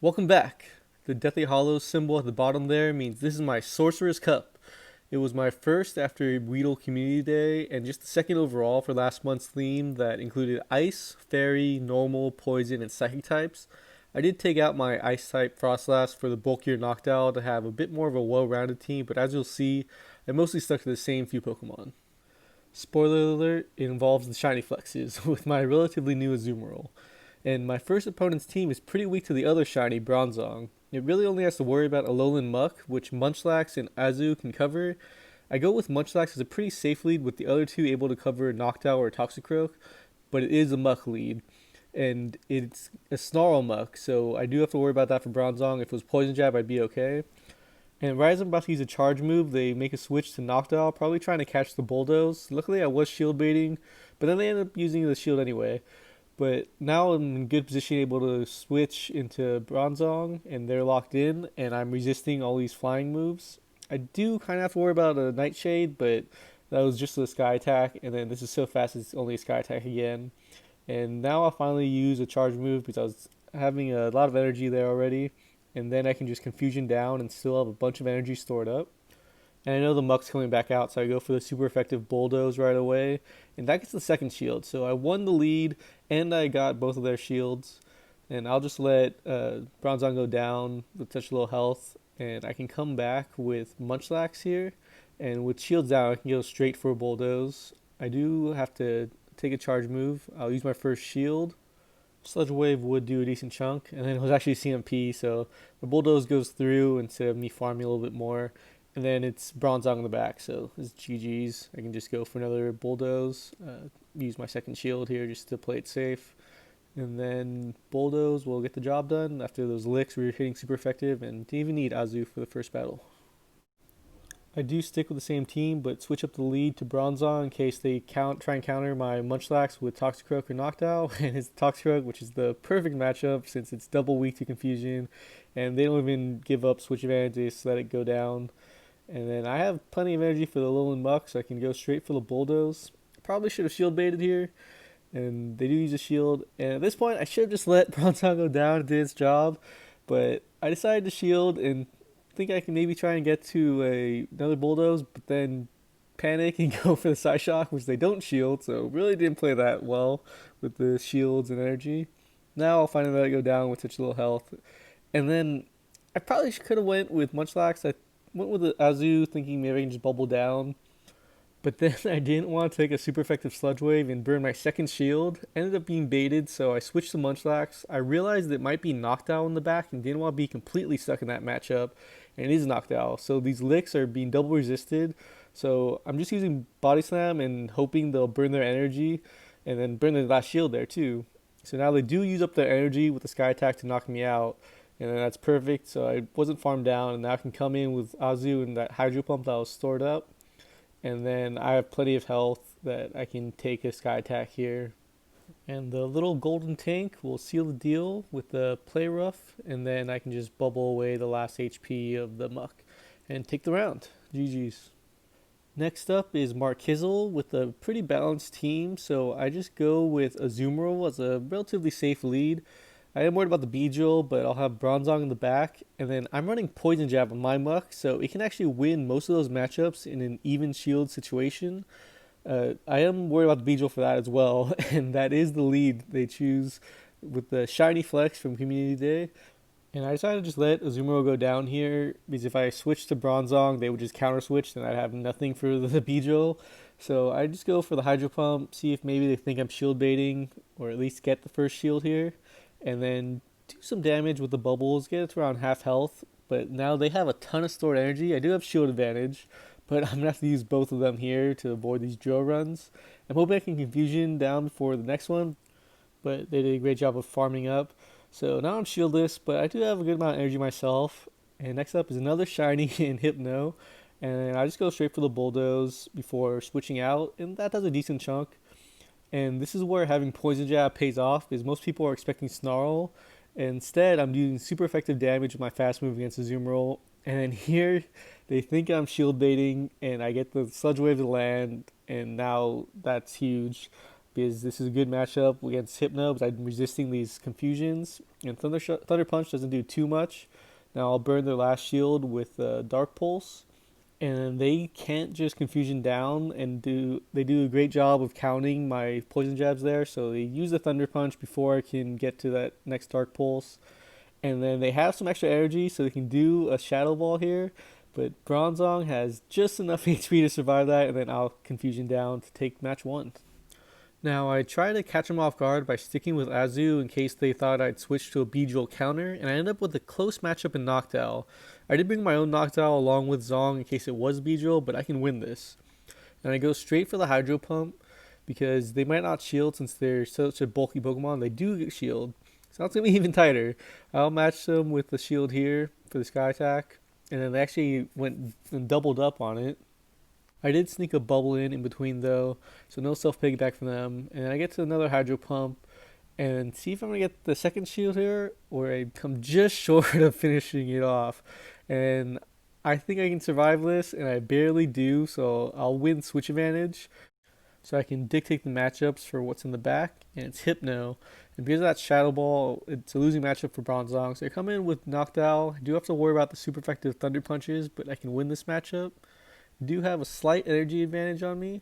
Welcome back. The Deathly Hollow symbol at the bottom there means this is my Sorcerous Cup. It was my first after Weedle Community Day and just the second overall for last month's theme that included Ice, Fairy, Normal, Poison, and Psychic types. I did take out my Ice type Frostlass for the bulkier Noctowl to have a bit more of a well-rounded team, but as you'll see, I mostly stuck to the same few Pokemon. Spoiler alert, it involves the Shiny Flexes with my relatively new Azumarill, and my first opponent's team is pretty weak to the other shiny Bronzong. It really only has to worry about Alolan Muck, which Munchlax and Azu can cover. I go with Munchlax as a pretty safe lead with the other two able to cover Noctowl or Toxicroak, but it is a Muck lead. And it's a Snarl Muck, so I do have to worry about that for Bronzong. If it was Poison Jab, I'd be okay. And right as I'm about to use a charge move, they make a switch to Noctowl, probably trying to catch the Bulldoze. Luckily, I was shield baiting, but then they end up using the shield anyway. But now I'm in good position, able to switch into Bronzong, and they're locked in, and I'm resisting all these flying moves. I do kind of have to worry about a Nightshade, but that was just a Sky Attack, and then this is so fast it's only a Sky Attack again. And now I'll finally use a charge move because I was having a lot of energy there already, and then I can just Confusion down and still have a bunch of energy stored up. And I know the Muck's coming back out, so I go for the super effective Bulldoze right away. And that gets the second shield. So I won the lead, and I got both of their shields. And I'll just let Bronzong go down with such little health. And I can come back with Munchlax here. And with shields down, I can go straight for a Bulldoze. I do have to take a charge move. I'll use my first shield. Sludge Wave would do a decent chunk. And then it was actually CMP, so the Bulldoze goes through instead of me farming a little bit more. And then it's Bronzong in the back, so it's GG's. I can just go for another Bulldoze, use my second shield here just to play it safe. And then Bulldoze will get the job done. After those licks, we were hitting super effective and didn't even need Azu for the first battle. I do stick with the same team, but switch up the lead to Bronzong in case they try and counter my Munchlax with Toxicroak or Noctowl, and it's Toxicroak, which is the perfect matchup since it's double weak to Confusion, and they don't even give up switch advantage, they just let it go down. And then I have plenty of energy for the Alolan Muck, so I can go straight for the Bulldoze. Probably should have shield baited here, and they do use a shield. And at this point, I should have just let Bronzong go down and do its job, but I decided to shield and think I can maybe try and get to another Bulldoze, but then panic and go for the Psyshock, which they don't shield, so really didn't play that well with the shields and energy. Now I'll finally let it go down with such little health. And then I probably could have went with Munchlax. I went with the Azu thinking maybe I can just bubble down, but then I didn't want to take a super effective Sludge Wave and burn my second shield. Ended up being baited, so I switched to Munchlax. I realized it might be Noctowl in the back and didn't want to be completely stuck in that matchup, and it is Noctowl. So these licks are being double resisted, so I'm just using Body Slam and hoping they'll burn their energy and then burn their last shield there too. So now they do use up their energy with the Sky Attack to knock me out, and then that's perfect. So I wasn't farmed down, and now I can come in with Azu and that Hydro Pump that was stored up. And then I have plenty of health that I can take a Sky Attack here. And the little golden tank will seal the deal with the Play Rough, and then I can just bubble away the last HP of the Muck and take the round. GG's. Next up is Mark Kizzle with a pretty balanced team, so I just go with Azumarill as a relatively safe lead. I am worried about the Beedrill, but I'll have Bronzong in the back, and then I'm running Poison Jab on my Muck, so it can actually win most of those matchups in an even shield situation. I am worried about the Beedrill for that as well, and that is the lead they choose with the Shiny Flex from Community Day. And I decided to just let Azumarill go down here, because if I switch to Bronzong, they would just counter switch, and I'd have nothing for the Beedrill. So I just go for the Hydro Pump, see if maybe they think I'm shield baiting, or at least get the first shield here, and then do some damage with the bubbles, get it to around half health. But now they have a ton of stored energy. I do have shield advantage, but I'm going to have to use both of them here to avoid these drill runs. I'm hoping I can Confusion down before the next one, but they did a great job of farming up. So now I'm shieldless, but I do have a good amount of energy myself. And next up is another Shiny in Hypno. And I just go straight for the Bulldoze before switching out, and that does a decent chunk. And this is where having Poison Jab pays off, because most people are expecting Snarl. Instead, I'm doing super effective damage with my fast move against Azumarill. And then here, they think I'm shield baiting, and I get the Sludge Wave to land, and now that's huge, because this is a good matchup against Hypno, because I'm resisting these confusions. And Thunder Punch doesn't do too much. Now I'll burn their last shield with Dark Pulse, and they can't just confusion down and they do a great job of counting my poison jabs there. So they use the Thunder Punch before I can get to that next Dark Pulse, and then they have some extra energy, so they can do a Shadow Ball here. But Bronzong has just enough HP to survive that, and then I'll confusion down to take match 1. Now, I tried to catch him off guard by sticking with Azu in case they thought I'd switch to a Beedrill counter, and I ended up with a close matchup in Noctowl. I did bring my own Noctowl along with Zong in case it was Beedrill, but I can win this. And I go straight for the Hydro Pump because they might not shield since they're such a bulky Pokemon. They do get shield, so it's going to be even tighter. I'll match them with the shield here for the Sky Attack, and then they actually went and doubled up on it. I did sneak a bubble in between though, so no self piggyback from them. And then I get to another Hydro Pump and see if I'm gonna get the second shield here, or I come just short of finishing it off. And I think I can survive this, and I barely do, so I'll win switch advantage. So I can dictate the matchups for what's in the back, and it's Hypno. And because of that Shadow Ball, it's a losing matchup for Bronzong. So I come in with Noctowl. I do have to worry about the super effective Thunder Punches, but I can win this matchup. Do have a slight energy advantage on me.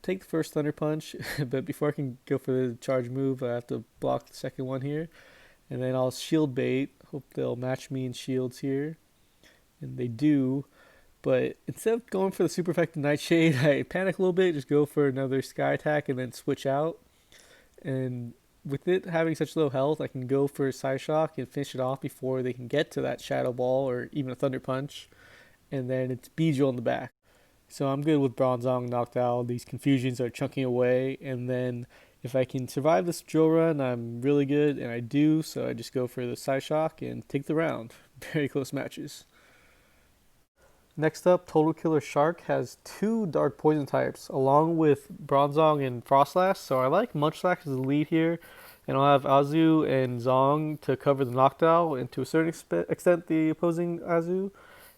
Take the first Thunder Punch, but before I can go for the charge move, I have to block the second one here. And then I'll Shield Bait. Hope they'll match me in shields here. And they do. But instead of going for the super effective Nightshade, I panic a little bit, just go for another Sky Attack and then switch out. And with it having such low health, I can go for a Psyshock and finish it off before they can get to that Shadow Ball or even a Thunder Punch. And then it's Beedrill in the back. So I'm good with Bronzong knocked out. These confusions are chunking away, and then if I can survive this drill run, I'm really good, and I do, so I just go for the Psyshock and take the round. Very close matches. Next up, Total Killer Shark has 2 Dark Poison types, along with Bronzong and Frostlass, so I like Munchlax as the lead here, and I'll have Azu and Zong to cover the Noctowl, and to a certain extent the opposing Azu.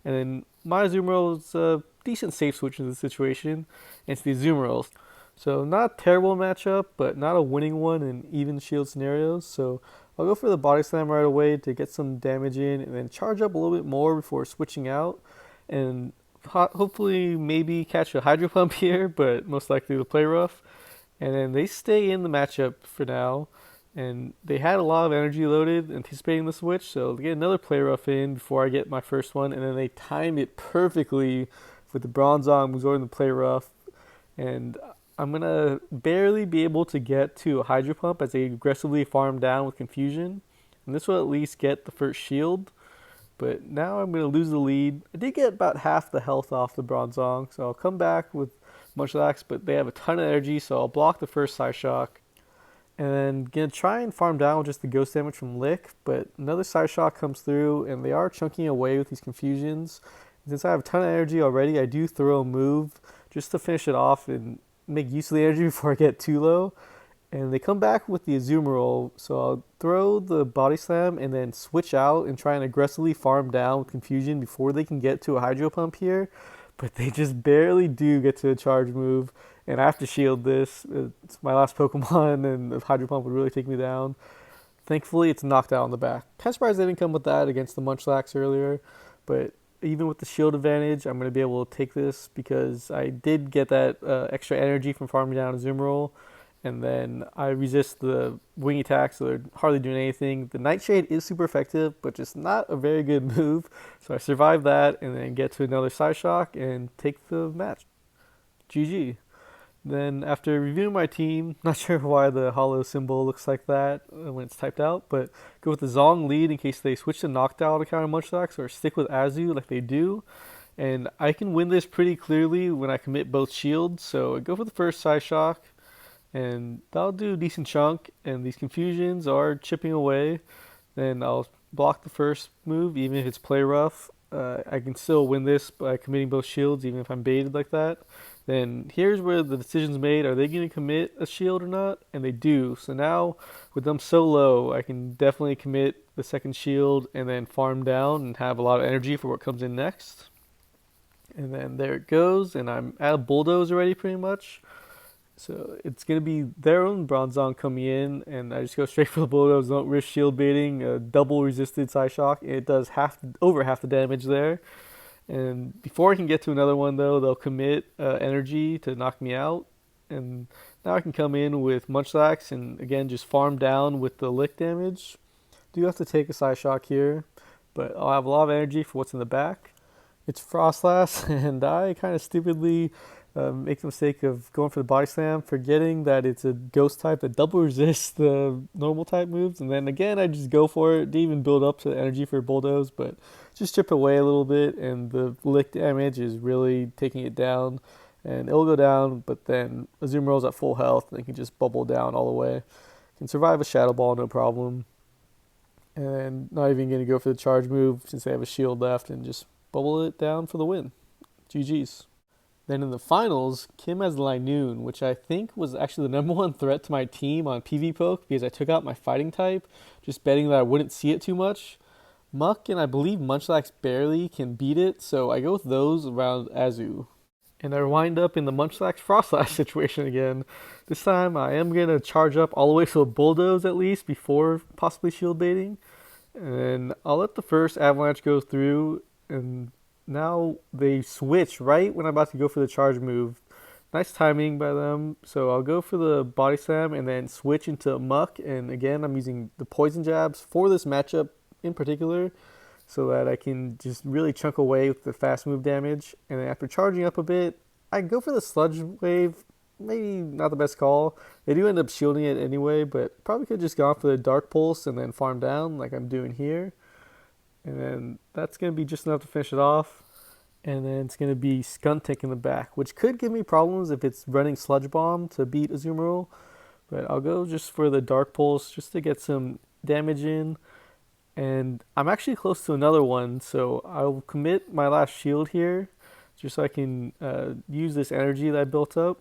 And then my Azumarill is a decent safe switch in this situation. It's the Azumarill. So not a terrible matchup, but not a winning one in even shield scenarios. So I'll go for the Body Slam right away to get some damage in and then charge up a little bit more before switching out. And hopefully maybe catch a Hydro Pump here, but most likely to play rough. And then they stay in the matchup for now. And they had a lot of energy loaded anticipating the switch, so they get another play rough in before I get my first one, and then they time it perfectly with the Bronzong absorbing the play rough, and I'm going to barely be able to get to a Hydro Pump as they aggressively farm down with confusion, and this will at least get the first shield, but now I'm going to lose the lead. I did get about half the health off the Bronzong, so I'll come back with Munchlax, but they have a ton of energy, so I'll block the first Psyshock. And then gonna try and farm down with just the ghost damage from Lick, but another Psyshock comes through, and they are chunking away with these confusions. Since I have a ton of energy already, I do throw a move just to finish it off and make use of the energy before I get too low. And they come back with the Azumarill, so I'll throw the Body Slam and then switch out and try and aggressively farm down with confusion before they can get to a Hydro Pump here. But they just barely do get to a charge move. And I have to shield this. It's my last Pokemon, and the Hydro Pump would really take me down. Thankfully, it's knocked out on the back. Kind of surprised they didn't come with that against the Munchlax earlier. But even with the shield advantage, I'm going to be able to take this because I did get that extra energy from farming down Azumarill. And then I resist the wing attack, so they're hardly doing anything. The Nightshade is super effective, but just not a very good move. So I survive that and then get to another Psyshock and take the match. GG. Then after reviewing my team, not sure why the hollow symbol looks like that when it's typed out, but go with the Zong lead in case they switch to Noctowl to counter Munchlax or stick with Azu like they do. And I can win this pretty clearly when I commit both shields, so I go for the first Psyshock. And that'll do a decent chunk, and these confusions are chipping away. Then I'll block the first move, even if it's play rough. I can still win this by committing both shields, even if I'm baited like that. Then here's where the decision's made. Are they going to commit a shield or not? And they do. So now, with them so low, I can definitely commit the second shield and then farm down and have a lot of energy for what comes in next. And then there it goes, and I'm at a bulldoze already pretty much. So it's gonna be their own Bronzong coming in, and I just go straight for the bulldoze. Don't risk shield baiting. Double resisted side shock. It does over half the damage there. And before I can get to another one though, they'll commit energy to knock me out, and now I can come in with Munchlax and again just farm down with the lick damage. Do have to take a side shock here, but I'll have a lot of energy for what's in the back. It's Frostlass, and I kind of stupidly make the mistake of going for the body slam, forgetting that it's a ghost type that double resists the normal type moves, and then again I just go for it. Didn't even build up to the energy for bulldoze, but just chip away a little bit, and the lick damage is really taking it down, and it'll go down. But then Azumarill's at full health, and it can just bubble down all the way. Can survive a Shadow Ball no problem, and not even gonna go for the charge move since they have a shield left, and just bubble it down for the win. GG's. Then in the finals, Kim has Linoon, which I think was actually the number one threat to my team on PvPoke because I took out my fighting type, just betting that I wouldn't see it too much. Muck and I believe Munchlax barely can beat it, so I go with those around Azu. And I wind up in the Munchlax Frostlash situation again. This time I am going to charge up all the way to a Bulldoze at least before possibly shield baiting. And I'll let the first Avalanche go through, and now they switch right when I'm about to go for the charge move. Nice timing by them. So I'll go for the body slam and then switch into Muck. And again, I'm using the poison jabs for this matchup in particular so that I can just really chunk away with the fast move damage. And then after charging up a bit, I go for the sludge wave. Maybe not the best call. They do end up shielding it anyway, but probably could have just gone for the dark pulse and then farm down like I'm doing here. And then that's going to be just enough to finish it off. And then it's going to be Skuntank in the back, which could give me problems if it's running Sludge Bomb to beat Azumarill. But I'll go just for the Dark Pulse just to get some damage in. And I'm actually close to another one, so I'll commit my last shield here just so I can use this energy that I built up.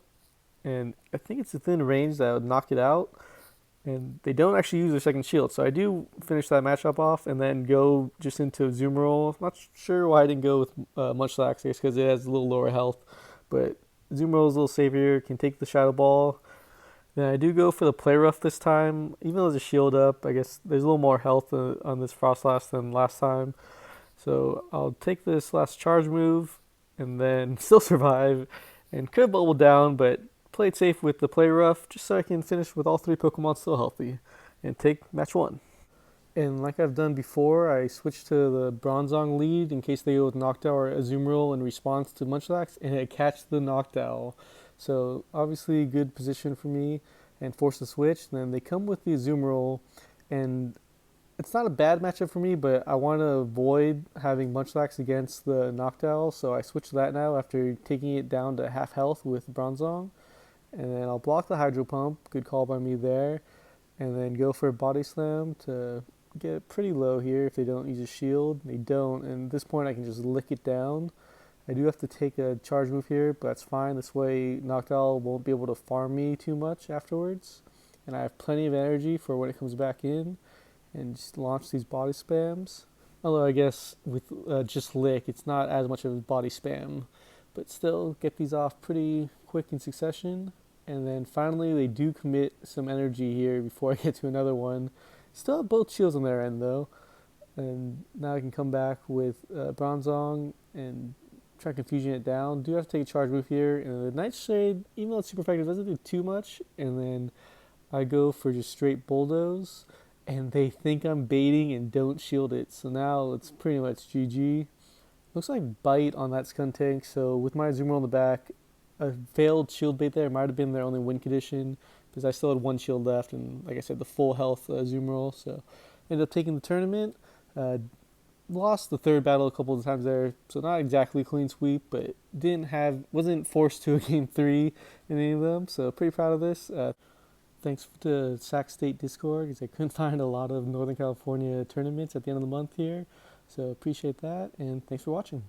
And I think it's within range that would knock it out. And they don't actually use their second shield, so I do finish that matchup off and then go just into Azumarill. Not sure why I didn't go with Munchlax, because it has a little lower health, but Azumarill is a little savior, can take the Shadow Ball. Then I do go for the Play Rough this time, even though there's a shield up. I guess there's a little more health on this Frostlass than last time, so I'll take this last charge move and then still survive and could bubble down, but played safe with the Play Rough just so I can finish with all three Pokemon still healthy and take match one. And like I've done before, I switched to the Bronzong lead in case they go with Noctowl or Azumarill in response to Munchlax, and I catch the Noctowl. So obviously good position for me and force the switch. And then they come with the Azumarill, and it's not a bad matchup for me, but I want to avoid having Munchlax against the Noctowl, so I switch to that now after taking it down to half health with Bronzong. And then I'll block the Hydro Pump, good call by me there, and then go for a Body Slam to get pretty low here if they don't use a shield. They don't, and at this point I can just lick it down. I do have to take a charge move here, but that's fine. This way Noctowl won't be able to farm me too much afterwards, and I have plenty of energy for when it comes back in, and just launch these body spams. Although I guess with just lick, it's not as much of a body spam, but still get these off pretty quick in succession. And then finally they do commit some energy here before I get to another one. Still have both shields on their end though. And now I can come back with Bronzong and try confusing it down. Do have to take a charge move here. And the Nightshade, even though it's super effective, doesn't do too much. And then I go for just straight Bulldoze. And they think I'm baiting and don't shield it. So now it's pretty much GG. Looks like Bite on that Skuntank. So with my Azumarill on the back, a failed shield bait there might have been their only win condition because I still had one shield left and, like I said, the full health Azumarill. So ended up taking the tournament. Lost the third battle a couple of times there, so not exactly a clean sweep, but wasn't forced to a game 3 in any of them. So pretty proud of this. Thanks to Sac State Discord because I couldn't find a lot of Northern California tournaments at the end of the month here. So appreciate that, and thanks for watching.